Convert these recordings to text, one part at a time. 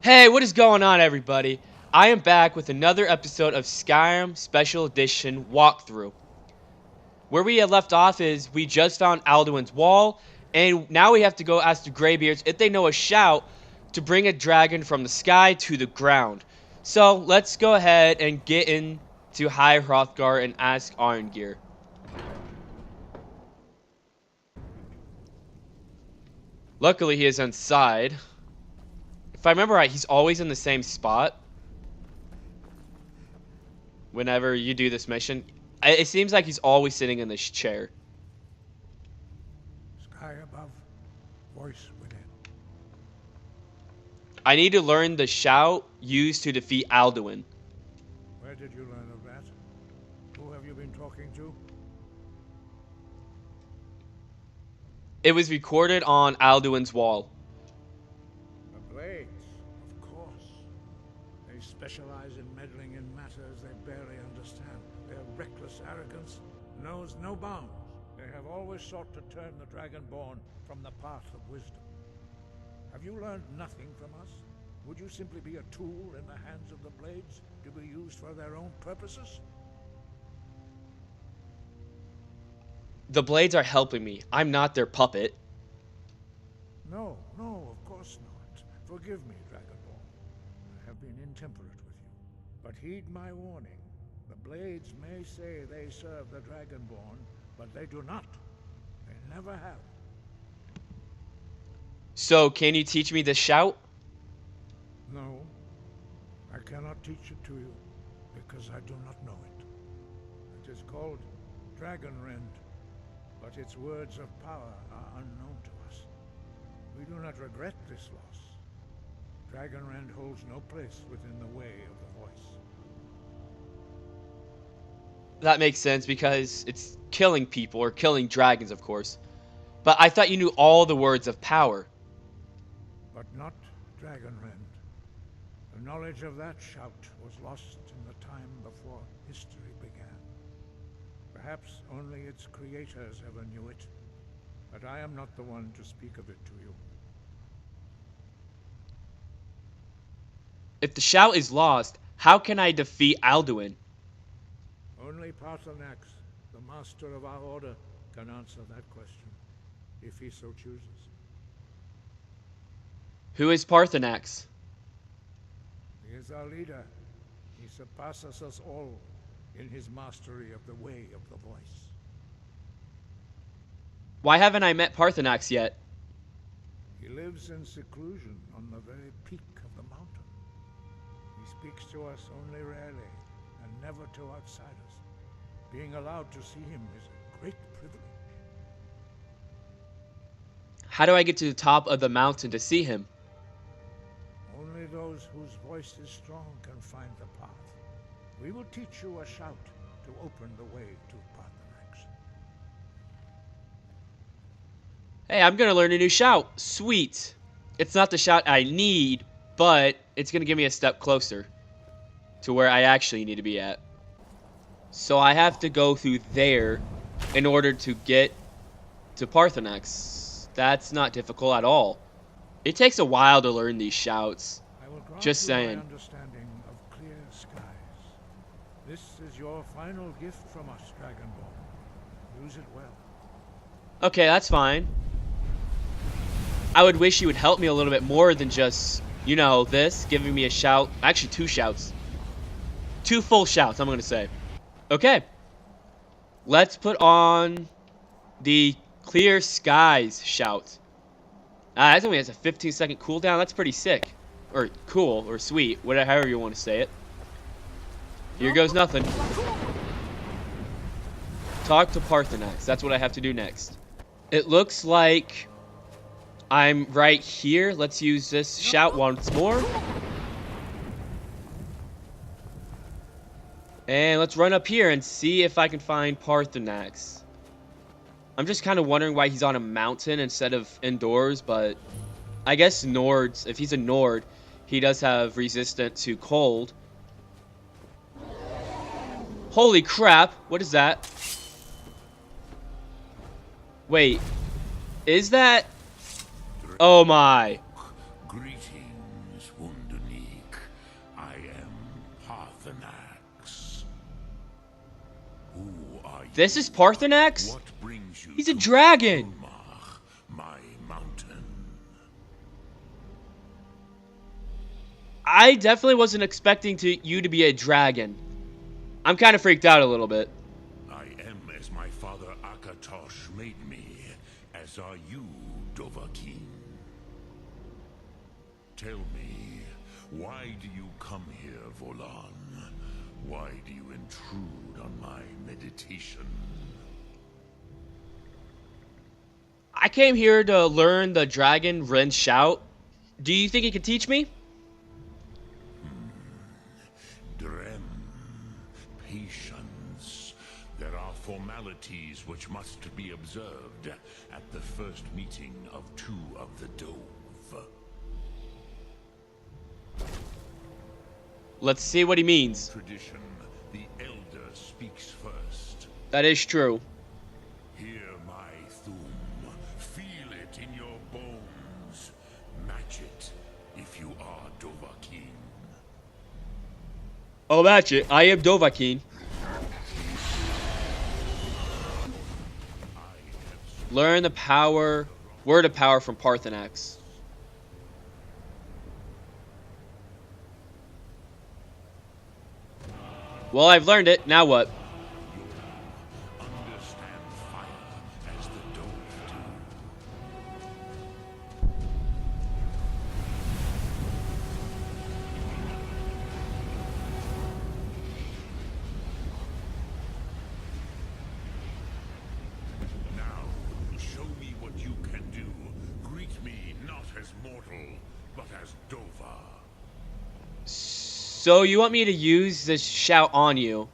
Hey, what is going on, everybody? I am back with another episode of Skyrim Special Edition Walkthrough. Where we had left off is we just found Alduin's Wall, and now we have to go ask the Greybeards if they know a shout to bring a dragon from the sky to the ground. So, let's go ahead and get into High Hrothgar and ask Arngeir. Luckily, he is inside. If I remember right, he's always in the same spot whenever you do this mission. It seems like he's always sitting in this chair. Sky above, voice within. I need to learn the shout used to defeat Alduin. Where did you learn of that? Who have you been talking to? It was recorded on Alduin's Wall. The Blades, of course. They specialize in meddling in matters they barely understand. Their reckless arrogance knows no bounds. They have always sought to turn the Dragonborn from the path of wisdom. Have you learned nothing from us? Would you simply be a tool in the hands of the Blades to be used for their own purposes? The Blades are helping me. I'm not their puppet. No, of course not. Forgive me, Dragonborn. I have been intemperate with you. But heed my warning. The Blades may say they serve the Dragonborn, but they do not. They never have. So, can you teach me the shout? No, I cannot teach it to you, because I do not know it. It is called Dragonrend, but its words of power are unknown to us. We do not regret this loss. Dragonrend holds no place within the way of the voice. That makes sense because it's killing people, or killing dragons, of course. But I thought you knew all the words of power. But not Dragonrend. The knowledge of that shout was lost in the time before history began. Perhaps only its creators ever knew it, but I am not the one to speak of it to you. If the shout is lost, how can I defeat Alduin? Only Paarthurnax, the master of our order, can answer that question, if he so chooses. Who is Paarthurnax? He is our leader. He surpasses us all in his mastery of the way of the voice. Why haven't I met Paarthurnax yet? He lives in seclusion on the very peak of the mountain. He speaks to us only rarely, and never to outsiders. Being allowed to see him is a great privilege. How do I get to the top of the mountain to see him? Only those whose voice is strong can find the path. We will teach you a shout to open the way to Paarthurnax. Hey, I'm gonna learn a new shout. Sweet. It's not the shout I need, but it's gonna give me a step closer to where I actually need to be at. So I have to go through there in order to get to Paarthurnax. That's not difficult at all. It takes a while to learn these shouts. I will grant Just you saying. my understanding of clear skies. This is your final gift from us, Dragonborn. Use it well. Okay, that's fine. I would wish you would help me a little bit more than just, you know, this, giving me a shout. Actually, 2 shouts. 2 full shouts, I'm going to say. Okay. Let's put on the clear skies shout. That only has a 15-second cooldown. That's pretty sick. Or cool, or sweet, whatever, however you want to say it. Here goes nothing. Talk to Paarthurnax. That's what I have to do next. It looks like I'm right here. Let's use this shout once more. And let's run up here and see if I can find Paarthurnax. I'm just kind of wondering why he's on a mountain instead of indoors, but I guess Nords, if he's a Nord, he does have resistance to cold. Holy crap, what is that? Wait, is that? Oh my. Greetings, wounded unique. I am Parthenax. Who are you? This is Parthenax? What brings you He's a to dragon. Ulmach, my mountain? I definitely wasn't expecting you to be a dragon. I'm kind of freaked out a little bit. I am as my father Akatosh made me, as are you, Dovahkiin. Tell me, why do you come here, Volan? Why do you intrude on my meditation? I came here to learn the dragon Ren shout. Do you think you could teach me? Drem, patience. There are formalities which must be observed at the first meeting of two of the Dove. Let's see what he means. Tradition, the elder speaks first. That is true. Hear my thum. Feel it in your bones. Match it if you are Dovahkiin. Oh, match it. I am Dovahkiin. Learn the power, word of power from Parthenax. Well, I've learned it. Now what? Understand fire as the Dove do. Now, show me what you can do. Greet me not as mortal, but as Dova. So you want me to use this shout on you?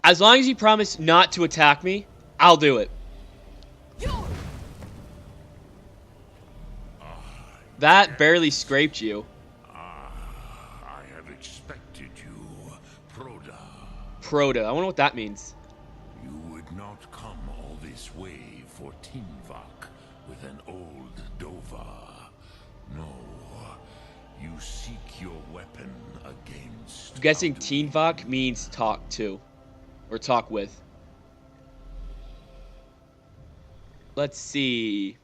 As long as you promise not to attack me, I'll do it. That barely scraped you. I have expected you, Proda. Proda. I wonder what that means. You would not come all this way for Tinvak with an old Dova. No, you seek your weapon against... I'm guessing Teenvok means talk to. Or talk with. Let's see.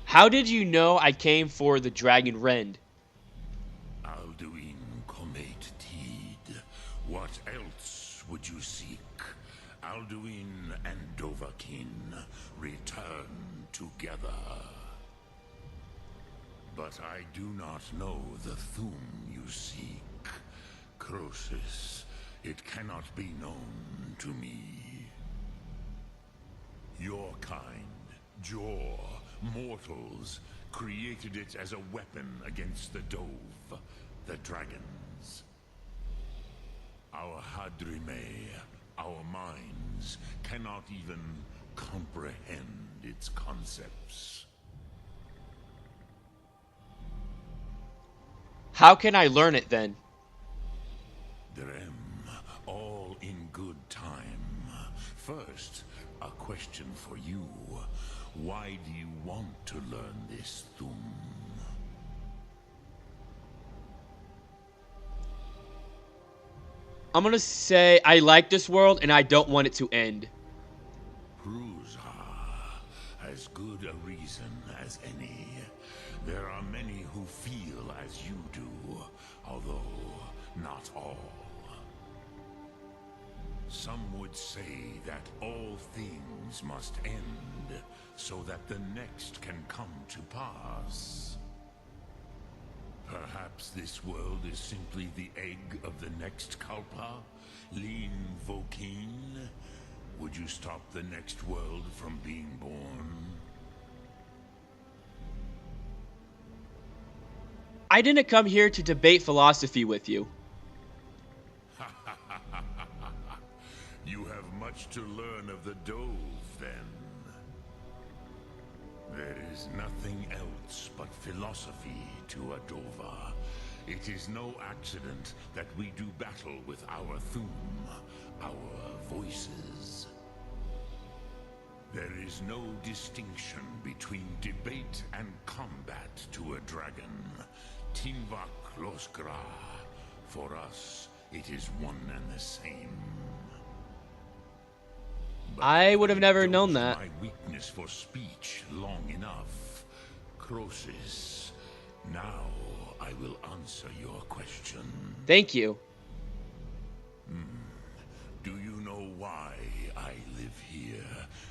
How did you know I came for the Dragon Rend? Alduin Comate Teed. What else would you seek? Alduin and Dovahkiin return together. But I do not know the Thum you seek. Croesus, it cannot be known to me. Your kind, Jor, mortals, created it as a weapon against the Dove, the dragons. Our Hadrime, our minds, cannot even comprehend its concepts. How can I learn it then? Drem, all in good time. First, a question for you. Why do you want to learn this Thum? I'm gonna say I like this world and I don't want it to end. Pruzha, as good a reason as any. There are many who feel as you do, although not all. Some would say that all things must end, so that the next can come to pass. Perhaps this world is simply the egg of the next Kalpa, Lean Vokeen. Would you stop the next world from being born? I didn't come here to debate philosophy with you. You have much to learn of the Dove, then. There is nothing else but philosophy to a Dova. It is no accident that we do battle with our Thum, our voices. There is no distinction between debate and combat to a dragon. Tinvak Loskra. For us, it is one and the same. But I would have never indulged known that. my weakness for speech long enough. Croesus, now I will answer your question. Thank you. Do you know why I live here,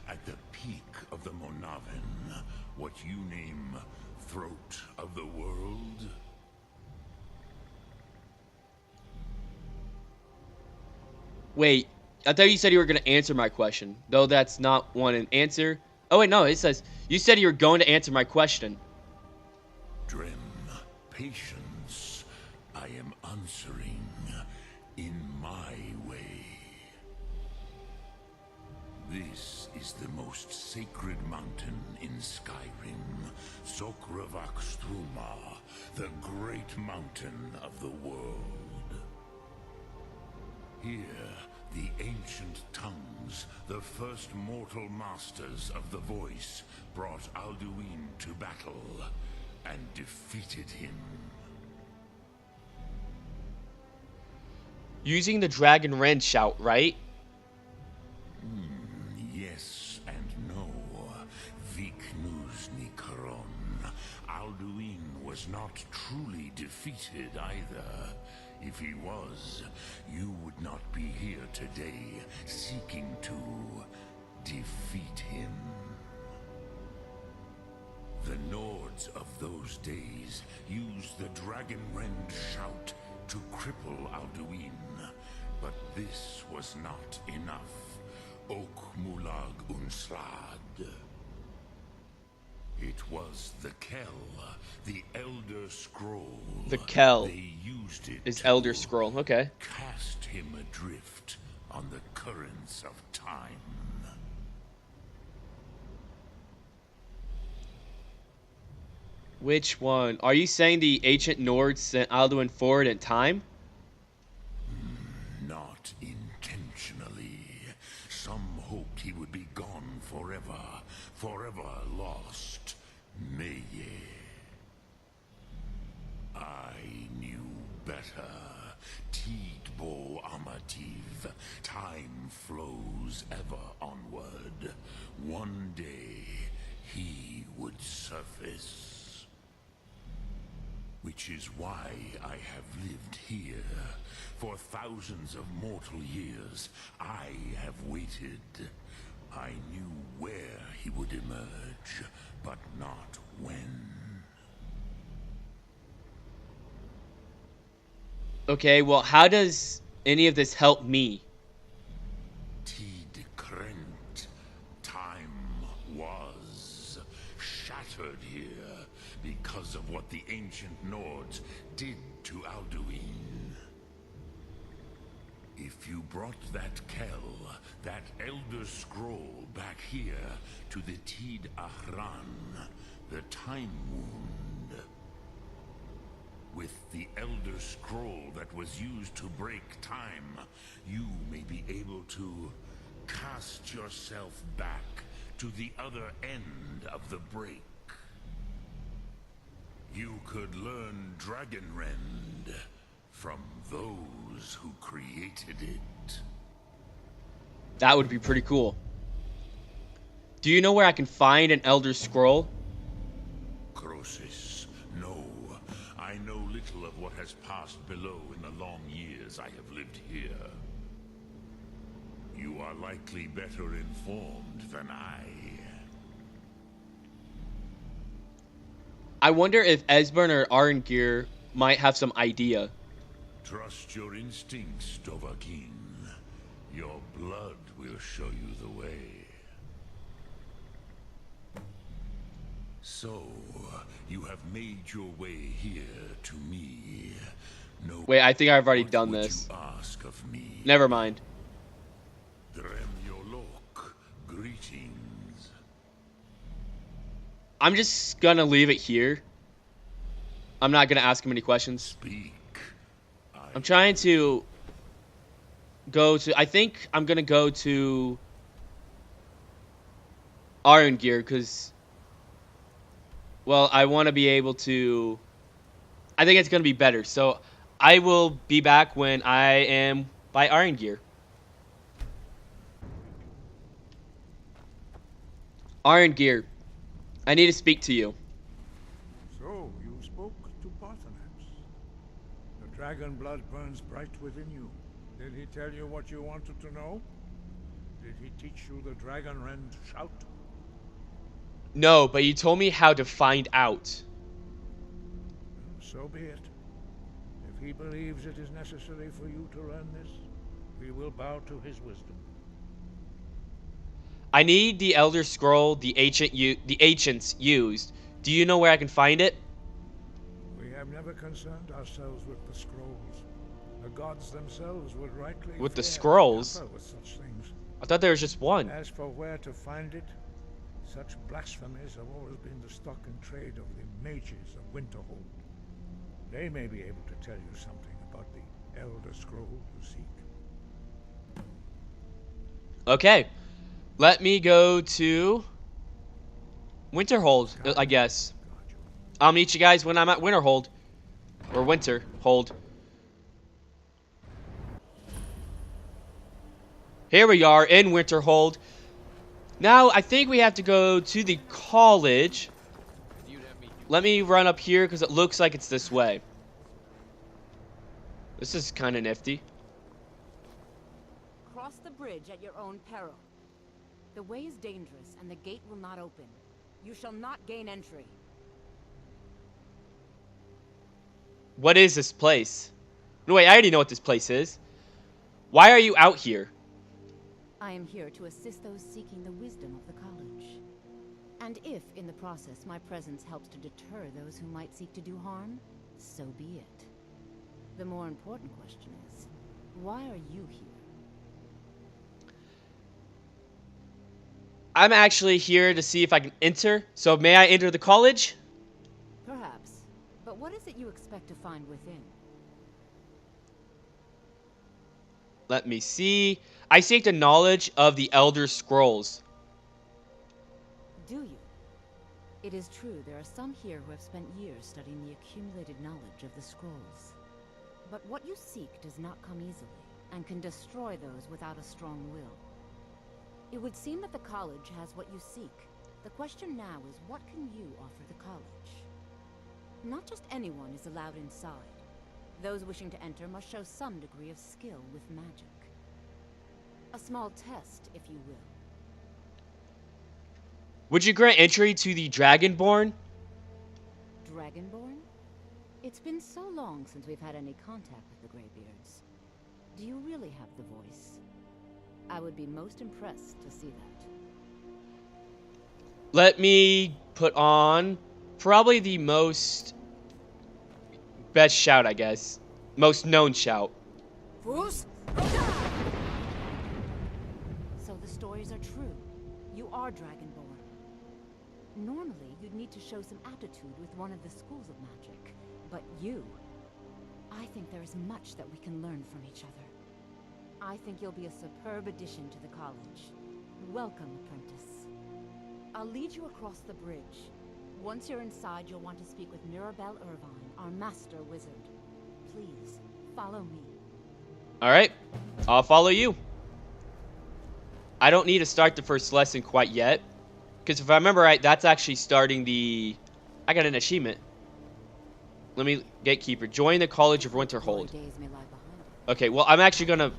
at the peak of the Monavin, what you name throat of the world? Wait, I thought you said you were going to answer my question, though that's not one an answer. Oh wait, no, it says you said you were going to answer my question. Drem, patience. I am answering in my way. This is the most sacred mountain in Skyrim, Sokravak Struma, the great mountain of the world. Here, the ancient tongues, the first mortal masters of the voice, brought Alduin to battle and defeated him. Using the Dragon Rend shout, right? Yes and no. Viknusni Karon. Alduin was not truly defeated either. If he was, you would not be here today seeking to defeat him. The Nords of those days used the Dragon Rend shout to cripple Alduin, but this was not enough. Ok Mulag Unslad. It was the Kell, the Elder Scroll. The Kell They used it is to Elder Scroll. Okay. cast him adrift on the currents of time. Which one? Are you saying the ancient Nords sent Alduin forward in time? Not intentionally. Some hoped he would be gone forever, forever lost. Meye. I knew better. Tidbo Amativ. Time flows ever onward. One day, he would surface. Which is why I have lived here. For thousands of mortal years, I have waited. I knew where he would emerge, but not when. Okay, well, how does any of this help me? Tid Krent. Time was shattered here because of what the ancient Nords did to Alduin. If you brought that Kell, that Elder Scroll back here to the Tid Ahran, the Time Wound, with the Elder Scroll that was used to break time, you may be able to cast yourself back to the other end of the break. You could learn Dragon Rend from those who created it. That would be pretty cool. Do you know where I can find an Elder Scroll? Croesus, no. I know little of what has passed below in the long years I have lived here. You are likely better informed than I. I wonder if Esbern or Arngir might have some idea. Trust your instincts, Dovahkiin. Your blood will show you the way. So, you have made your way here to me. No. Wait, I think I've already What done would this. you ask of me? Never mind. Drem Yolok, greetings. I'm just gonna leave it here. I'm not gonna ask him any questions. Speak. I'm trying to go to... I think I'm gonna go to Iron Gear, because, well, I want to be able to... I think it's going to be better. So I will be back when I am by Iron Gear. Iron Gear, I need to speak to you. So, you spoke to Parthenax. The dragon blood burns bright within you. Did he tell you what you wanted to know? Did he teach you the dragon rend shout? No, but you told me how to find out. So be it. If he believes it is necessary for you to learn this, we will bow to his wisdom. I need the Elder Scroll the ancients used. Do you know where I can find it? We have never concerned ourselves with the scrolls. The gods themselves would rightly With the fear scrolls? tamper with such things. I thought there was just one. As for where to find it, such blasphemies have always been the stock and trade of the mages of Winterhold. They may be able to tell you something about the Elder Scroll you seek. Okay. Let me go to Winterhold, I guess. I'll meet you guys when I'm at Winterhold. Or Winterhold. Here we are in Winterhold. Now, I think we have to go to the college. Let me run up here because it looks like it's this way. This is kind of nifty. Cross the bridge at your own peril. The way is dangerous and the gate will not open. You shall not gain entry. What is this place? No, wait, I already know what this place is. Why are you out here? I am here to assist those seeking the wisdom of the college. And if, in the process, my presence helps to deter those who might seek to do harm, so be it. The more important question is, why are you here? I'm actually here to see if I can enter. So may I enter the college? Perhaps. But what is it you expect to find within? Let me see. I seek the knowledge of the Elder Scrolls. Do you? It is true there are some here who have spent years studying the accumulated knowledge of the scrolls. But what you seek does not come easily, and can destroy those without a strong will. It would seem that the college has what you seek. The question now is, what can you offer the college? Not just anyone is allowed inside. Those wishing to enter must show some degree of skill with magic. A small test, if you will. Would you grant entry to the Dragonborn? Dragonborn? It's been so long since we've had any contact with the Greybeards. Do you really have the voice? I would be most impressed to see that. Let me put on probably the best shout, I guess. Most known shout. So the stories are true. You are Dragonborn. Normally, you'd need to show some aptitude with one of the schools of magic. But you... I think there is much that we can learn from each other. I think you'll be a superb addition to the college. Welcome, apprentice. I'll lead you across the bridge. Once you're inside, you'll want to speak with Mirabelle Irvine, our master wizard. Please, follow me. Alright, I'll follow you. I don't need to start the first lesson quite yet. Because if I remember right, that's actually starting the... I got an achievement. Let me... Gatekeeper. Join the College of Winterhold. Okay, well, I'm actually gonna...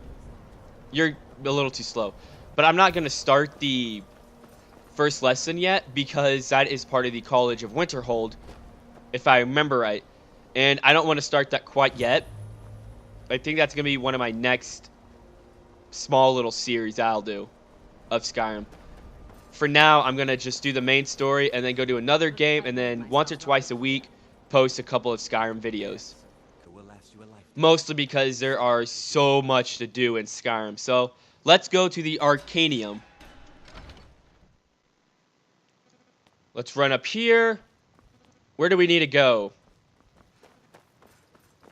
You're a little too slow. But I'm not gonna start the first lesson yet, because that is part of the College of Winterhold, if I remember right. And I don't want to start that quite yet. I think that's gonna be one of my next small little series I'll do of Skyrim. For now, I'm gonna just do the main story and then go do another game, and then once or twice a week post a couple of Skyrim videos. Mostly because there are so much to do in Skyrim. So let's go to the Arcanium. Let's run up here. Where do we need to go?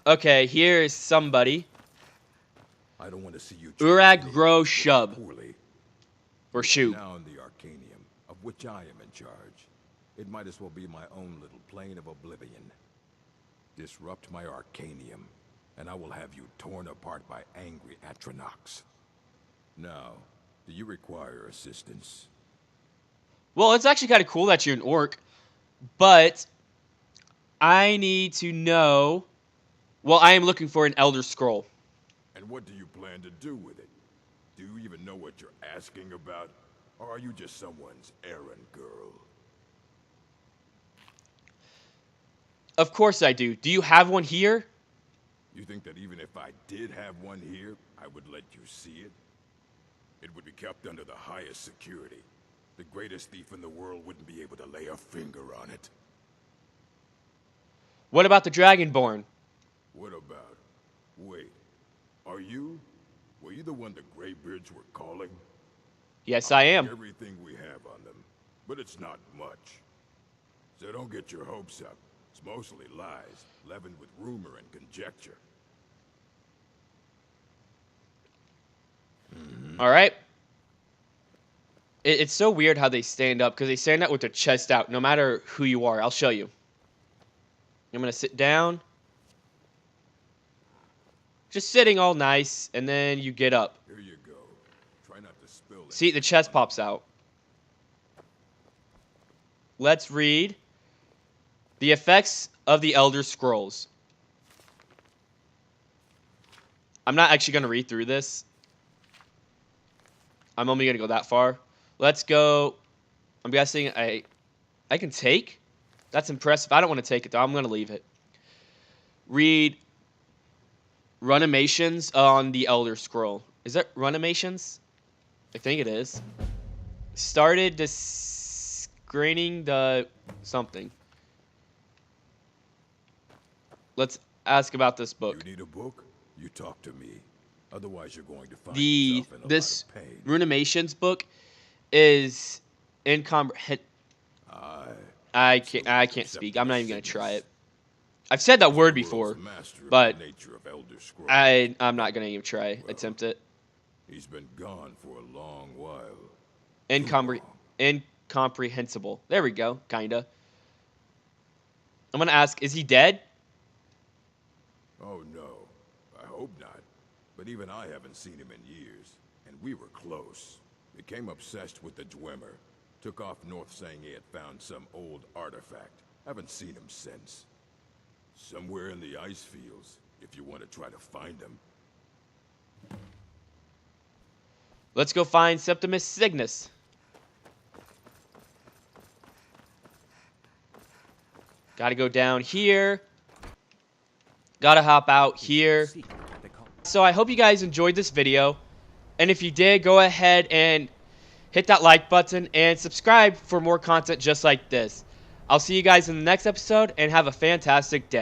Okay, here is somebody. I don't want to see you Urag Gro Shub. poorly. Or Shoot. Now in the Arcanium of which I am in charge. It might as well be my own little plane of oblivion. Disrupt my Arcanium, and I will have you torn apart by angry Atronachs. Now, do you require assistance? Well, it's actually kind of cool that you're an orc, but I need to know... Well, I am looking for an Elder Scroll. And what do you plan to do with it? Do you even know what you're asking about? Or are you just someone's errand girl? Of course I do. Do you have one here? You think that even if I did have one here, I would let you see it? It would be kept under the highest security. The greatest thief in the world wouldn't be able to lay a finger on it. What about the Dragonborn? What about? Wait, are you? Were you the one the Greybeards were calling? Yes, I am. Everything we have on them, but it's not much. So don't get your hopes up. It's mostly lies, leavened with rumor and conjecture. All right. It's so weird how they stand up, because they stand up with their chest out, no matter who you are. I'll show you. I'm going to sit down. Just sitting all nice, and then you get up. Here you go. Try not to spill it. See, the chest pops out. Let's read the effects of the Elder Scrolls. I'm not actually going to read through this. I'm only going to go that far. Let's go. I'm guessing I can take. That's impressive. I don't want to take it, though. I'm going to leave it. Read Runimations on the Elder Scroll. Is that Runimations? I think it is. Started screening the something. Let's ask about this book. You need a book? You talk to me. Otherwise, you're going to find yourself in a this lot of pain. Runimations book is incomprehensible. I can't speak. I'm not even gonna try it. I've said that word before, but I'm not gonna even try attempt it. He's been gone for a long while. Incomprehensible. There we go. Kinda. I'm gonna ask, is he dead? Oh no, I hope not. But even I haven't seen him in years, and we were close. Became obsessed with the Dwemer. Took off north saying he had found some old artifact. Haven't seen him since. Somewhere in the ice fields, if you want to try to find him. Let's go find Septimus Cygnus. Gotta go down here. Gotta hop out here. So I hope you guys enjoyed this video. And if you did, go ahead and hit that like button and subscribe for more content just like this. I'll see you guys in the next episode and have a fantastic day.